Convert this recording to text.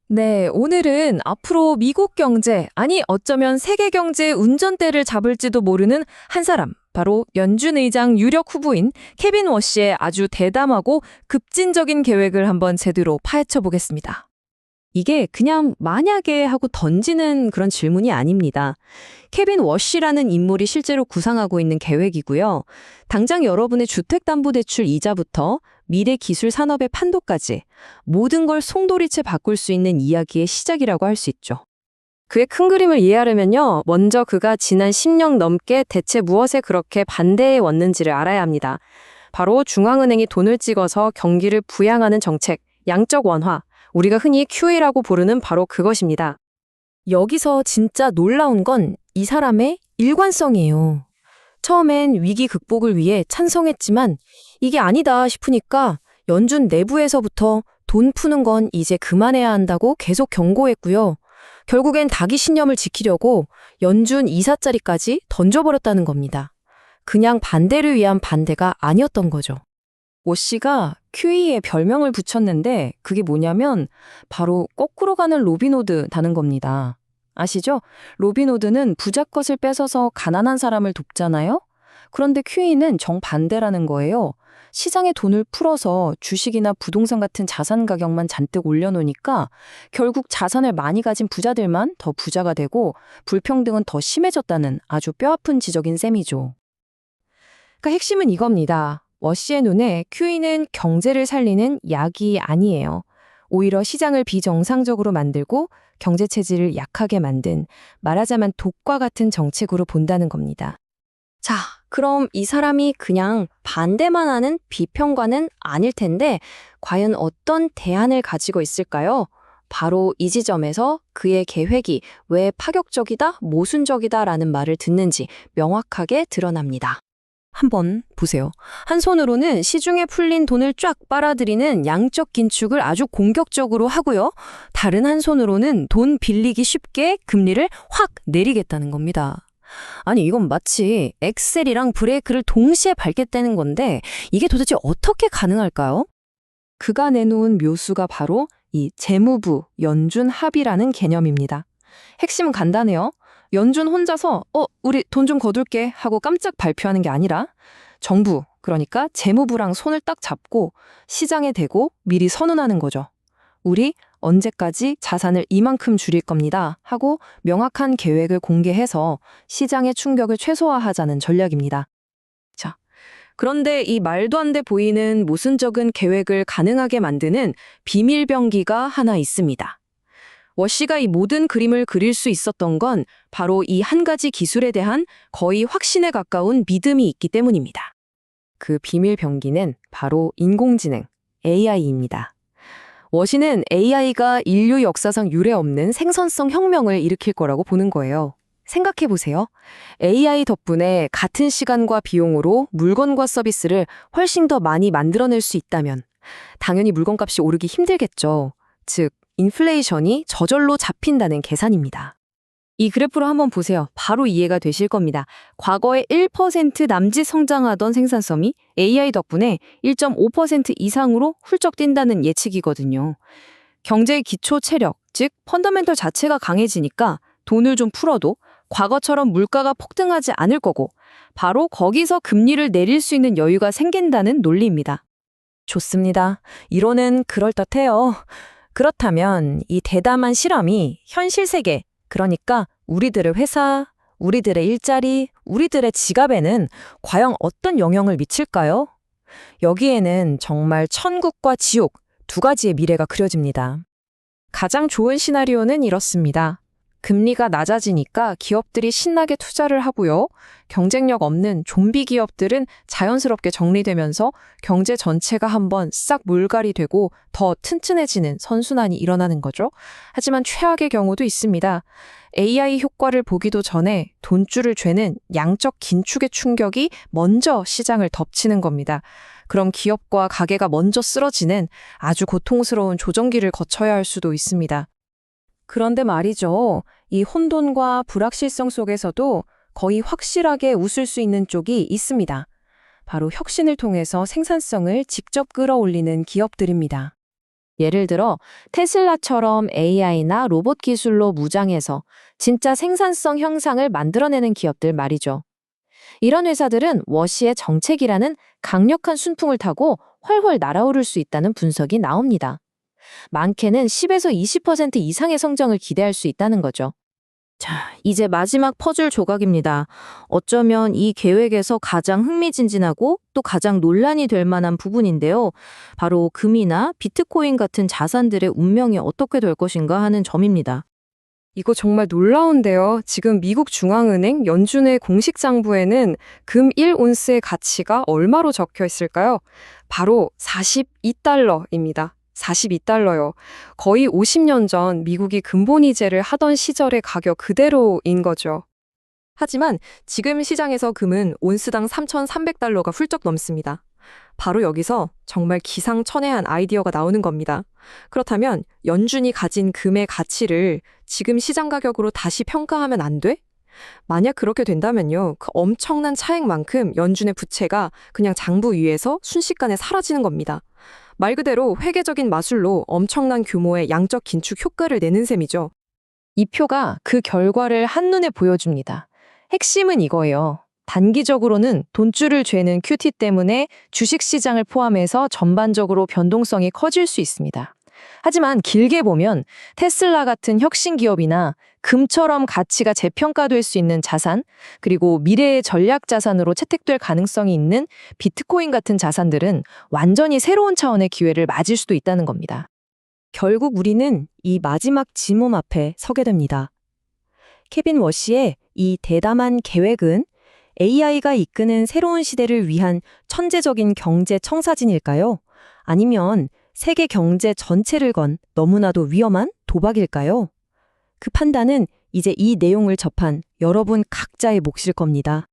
네, 오늘은 앞으로 미국 경제, 아니 어쩌면 세계 경제의 운전대를 잡을지도 모르는 한 사람, 바로 연준 의장 유력 후보인 케빈 워시의 아주 대담하고 급진적인 계획을 한번 제대로 파헤쳐 보겠습니다. 이게 그냥 만약에 하고 던지는 그런 질문이 아닙니다. 케빈 워시라는 인물이 실제로 구상하고 있는 계획이고요. 당장 여러분의 주택담보대출 이자부터 미래 기술 산업의 판도까지 모든 걸 송도리째 바꿀 수 있는 이야기의 시작이라고 할 수 있죠. 그의 큰 그림을 이해하려면요, 먼저 그가 지난 10년 넘게 대체 무엇에 그렇게 반대해 왔는지를 알아야 합니다. 바로 중앙은행이 돈을 찍어서 경기를 부양하는 정책, 양적 완화, 우리가 흔히 QE라고 부르는 바로 그것입니다. 여기서 진짜 놀라운 건 이 사람의 일관성이에요. 처음엔 위기 극복을 위해 찬성했지만 이게 아니다 싶으니까 연준 내부에서부터 돈 푸는 건 이제 그만해야 한다고 계속 경고했고요. 결국엔 닭이 신념을 지키려고 연준 이사 자리까지 던져버렸다는 겁니다. 그냥 반대를 위한 반대가 아니었던 거죠. 오 씨가 QE에 별명을 붙였는데 그게 뭐냐면 바로 거꾸로 가는 로빈후드다는 겁니다. 아시죠? 로빈후드는 부자 것을 뺏어서 가난한 사람을 돕잖아요? 그런데 QE는 정반대라는 거예요. 시장에 돈을 풀어서 주식이나 부동산 같은 자산 가격만 잔뜩 올려놓으니까 결국 자산을 많이 가진 부자들만 더 부자가 되고 불평등은 더 심해졌다는 아주 뼈아픈 지적인 셈이죠. 그러니까 핵심은 이겁니다. 워시의 눈에 QE는 경제를 살리는 약이 아니에요. 오히려 시장을 비정상적으로 만들고 경제 체질을 약하게 만든 말하자면 독과 같은 정책으로 본다는 겁니다. 자, 그럼 이 사람이 그냥 반대만 하는 비평가는 아닐 텐데 과연 어떤 대안을 가지고 있을까요? 바로 이 지점에서 그의 계획이 왜 파격적이다, 모순적이다라는 말을 듣는지 명확하게 드러납니다. 한번 보세요. 한 손으로는 시중에 풀린 돈을 쫙 빨아들이는 양적 긴축을 아주 공격적으로 하고요. 다른 한 손으로는 돈 빌리기 쉽게 금리를 확 내리겠다는 겁니다. 아니, 이건 마치 엑셀이랑 브레이크를 동시에 밟겠다는 건데 이게 도대체 어떻게 가능할까요? 그가 내놓은 묘수가 바로 이 재무부 연준 합의라는 개념입니다. 핵심은 간단해요. 연준 혼자서 우리 돈 좀 거둘게 하고 깜짝 발표하는 게 아니라 정부, 그러니까 재무부랑 손을 딱 잡고 시장에 대고 미리 선언하는 거죠. 우리 언제까지 자산을 이만큼 줄일 겁니다 하고 명확한 계획을 공개해서 시장의 충격을 최소화하자는 전략입니다. 자, 그런데 이 말도 안 돼 보이는 모순적인 계획을 가능하게 만드는 비밀병기가 하나 있습니다. 워시가 이 모든 그림을 그릴 수 있었던 건 바로 이 한 가지 기술에 대한 거의 확신에 가까운 믿음이 있기 때문입니다. 그 비밀 병기는 바로 인공지능, AI입니다. 워시는 AI가 인류 역사상 유례없는 생산성 혁명을 일으킬 거라고 보는 거예요. 생각해 보세요. AI 덕분에 같은 시간과 비용으로 물건과 서비스를 훨씬 더 많이 만들어낼 수 있다면 당연히 물건값이 오르기 힘들겠죠. 즉, 인플레이션이 저절로 잡힌다는 계산입니다. 이 그래프로 한번 보세요. 바로 이해가 되실 겁니다. 과거에 1% 남짓 성장하던 생산성이 AI 덕분에 1.5% 이상으로 훌쩍 뛴다는 예측이거든요. 경제의 기초 체력, 즉 펀더멘털 자체가 강해지니까 돈을 좀 풀어도 과거처럼 물가가 폭등하지 않을 거고 바로 거기서 금리를 내릴 수 있는 여유가 생긴다는 논리입니다. 좋습니다. 이론은 그럴듯해요. 그렇다면 이 대담한 실험이 현실 세계, 그러니까 우리들의 회사, 우리들의 일자리, 우리들의 지갑에는 과연 어떤 영향을 미칠까요? 여기에는 정말 천국과 지옥 두 가지의 미래가 그려집니다. 가장 좋은 시나리오는 이렇습니다. 금리가 낮아지니까 기업들이 신나게 투자를 하고요. 경쟁력 없는 좀비 기업들은 자연스럽게 정리되면서 경제 전체가 한번 싹 물갈이 되고 더 튼튼해지는 선순환이 일어나는 거죠. 하지만 최악의 경우도 있습니다. AI 효과를 보기도 전에 돈줄을 죄는 양적 긴축의 충격이 먼저 시장을 덮치는 겁니다. 그럼 기업과 가게가 먼저 쓰러지는 아주 고통스러운 조정기를 거쳐야 할 수도 있습니다. 그런데 말이죠. 이 혼돈과 불확실성 속에서도 거의 확실하게 웃을 수 있는 쪽이 있습니다. 바로 혁신을 통해서 생산성을 직접 끌어올리는 기업들입니다. 예를 들어 테슬라처럼 AI나 로봇 기술로 무장해서 진짜 생산성 향상을 만들어내는 기업들 말이죠. 이런 회사들은 워시의 정책이라는 강력한 순풍을 타고 훨훨 날아오를 수 있다는 분석이 나옵니다. 많게는 10에서 20% 이상의 성장을 기대할 수 있다는 거죠. 자, 이제 마지막 퍼즐 조각입니다. 어쩌면 이 계획에서 가장 흥미진진하고 또 가장 논란이 될 만한 부분인데요. 바로 금이나 비트코인 같은 자산들의 운명이 어떻게 될 것인가 하는 점입니다. 이거 정말 놀라운데요. 지금 미국 중앙은행 연준의 공식 장부에는 금 1온스의 가치가 얼마로 적혀 있을까요? 바로 42달러입니다. 42달러요. 거의 50년 전 미국이 금본위제를 하던 시절의 가격 그대로인 거죠. 하지만 지금 시장에서 금은 온스당 3,300달러가 훌쩍 넘습니다. 바로 여기서 정말 기상천외한 아이디어가 나오는 겁니다. 그렇다면 연준이 가진 금의 가치를 지금 시장 가격으로 다시 평가하면 안 돼? 만약 그렇게 된다면요, 그 엄청난 차액만큼 연준의 부채가 그냥 장부 위에서 순식간에 사라지는 겁니다. 말 그대로 회계적인 마술로 엄청난 규모의 양적 긴축 효과를 내는 셈이죠. 이 표가 그 결과를 한눈에 보여줍니다. 핵심은 이거예요. 단기적으로는 돈줄을 죄는 QT 때문에 주식시장을 포함해서 전반적으로 변동성이 커질 수 있습니다. 하지만 길게 보면 테슬라 같은 혁신 기업이나 금처럼 가치가 재평가될 수 있는 자산, 그리고 미래의 전략 자산으로 채택될 가능성이 있는 비트코인 같은 자산들은 완전히 새로운 차원의 기회를 맞을 수도 있다는 겁니다. 결국 우리는 이 마지막 지몸 앞에 서게 됩니다. 케빈 워시의 이 대담한 계획은 AI가 이끄는 새로운 시대를 위한 천재적인 경제 청사진일까요? 아니면 세계 경제 전체를 건 너무나도 위험한 도박일까요? 그 판단은 이제 이 내용을 접한 여러분 각자의 몫일 겁니다.